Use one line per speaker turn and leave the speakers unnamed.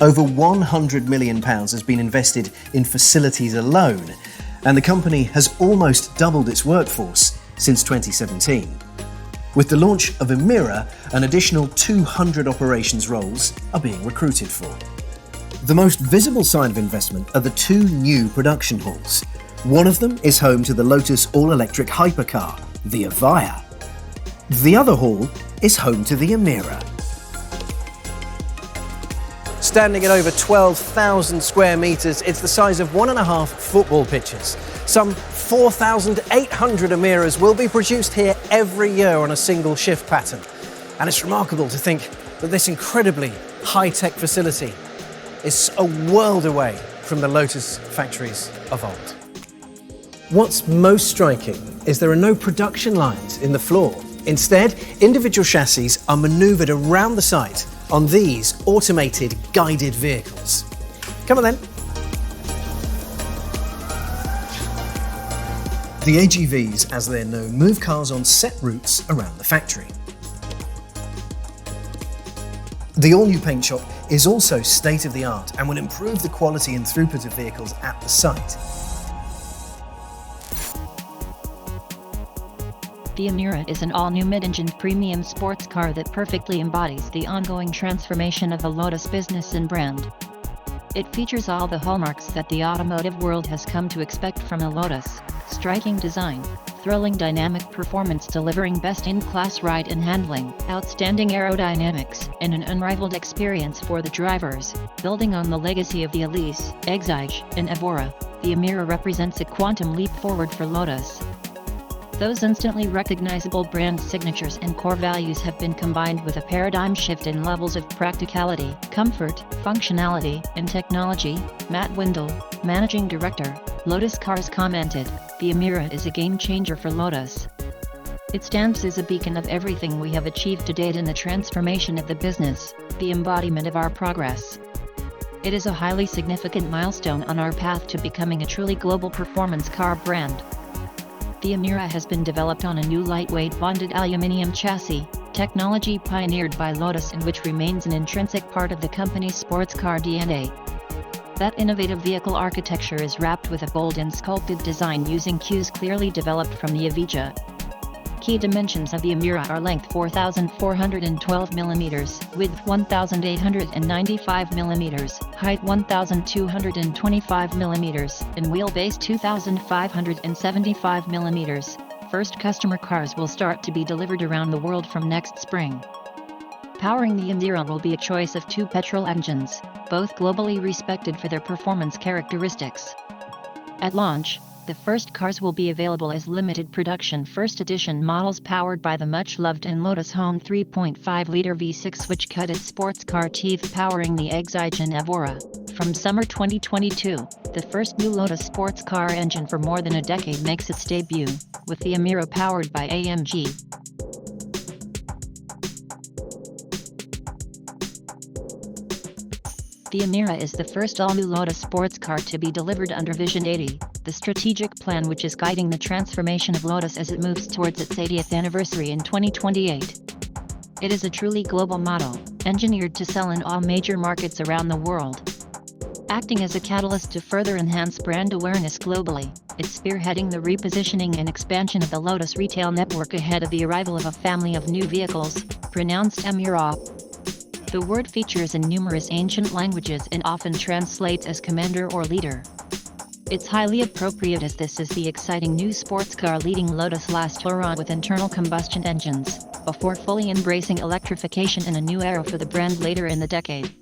Over £100 million has been invested in facilities alone, and the company has almost doubled its workforce since 2017. With the launch of Emira, an additional 200 operations roles are being recruited for. The most visible sign of investment are the two new production halls. One of them is home to the Lotus all-electric hypercar, the Evija. The other hall is home to the Emira. Standing at over 12,000 square metres, it's the size of 1.5 football pitches. Some 4,800 Emiras will be produced here every year on a single shift pattern. And it's remarkable to think that this incredibly high-tech facility is a world away from the Lotus factories of old. What's most striking is there are no production lines in the floor. Instead, individual chassis are manoeuvred around the site on these automated guided vehicles. Come on then. The AGVs, as they're known, move cars on set routes around the factory. The all-new paint shop is also state-of-the-art and will improve the quality and throughput of vehicles at the site.
The Emira is an all-new mid-engine premium sports car that perfectly embodies the ongoing transformation of the Lotus business and brand. It features all the hallmarks that the automotive world has come to expect from a Lotus: striking design, thrilling dynamic performance delivering best-in-class ride and handling, outstanding aerodynamics, and an unrivaled experience for the drivers. Building on the legacy of the Exige and Evora, the Emira represents a quantum leap forward for Lotus. Those instantly recognizable brand signatures and core values have been combined with a paradigm shift in levels of practicality, comfort, functionality, and technology. Matt Windle, managing director, Lotus Cars, commented, "The Emira is a game changer for Lotus. It stands as a beacon of everything we have achieved to date in the transformation of the business, the embodiment of our progress. It is a highly significant milestone on our path to becoming a truly global performance car brand." The Emira has been developed on a new lightweight bonded aluminium chassis, technology pioneered by Lotus and which remains an intrinsic part of the company's sports car DNA. That innovative vehicle architecture is wrapped with a bold and sculpted design using cues clearly developed from the Evija. Key dimensions of the Emira are length 4,412 mm, width 1,895 mm, height 1,225 mm, and wheelbase 2,575 mm. First customer cars will start to be delivered around the world from next spring. Powering the Emira will be a choice of two petrol engines, both globally respected for their performance characteristics. At launch, the first cars will be available as limited production first edition models powered by the much-loved and Lotus-honed 3.5-liter V6 which cut its sports car teeth powering the Exige and Evora. From summer 2022, the first new Lotus sports car engine for more than a decade makes its debut, with the Emira powered by AMG. The Emira is the first all-new Lotus sports car to be delivered under Vision 80, the strategic plan which is guiding the transformation of Lotus as it moves towards its 80th anniversary in 2028. It is a truly global model, engineered to sell in all major markets around the world. Acting as a catalyst to further enhance brand awareness globally, it's spearheading the repositioning and expansion of the Lotus retail network ahead of the arrival of a family of new vehicles, pronounced Emira. The word features in numerous ancient languages and often translates as commander or leader. It's highly appropriate as this is the exciting new sports car leading Lotus last tour on with internal combustion engines, before fully embracing electrification in a new era for the brand later in the decade.